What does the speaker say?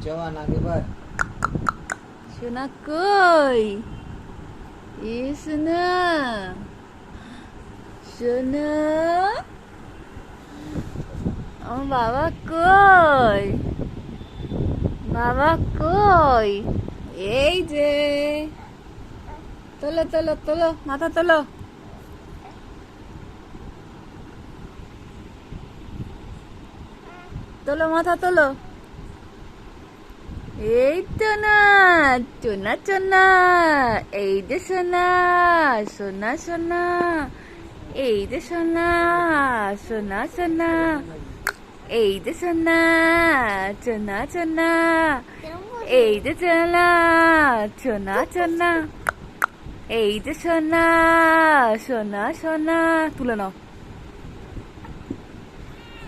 জওয়ান আগে বার সোনা কই? এ সোনা, সোনা, আমার বাবা কই? বাবা কই? এই যে, তোলো তোলো তোলো, মাথা তোলো। তোলো মাথা তোলো। এই তো না, সোনা সোনা, এই যে সোনা, সোনা সোনা, এই যে সোনা, সোনা সোনা, এই যে সোনা, সোনা সোনা, এই যে সোনা, সোনা সোনা, এই যে সোনা, সোনা সোনা, তুলে নাও।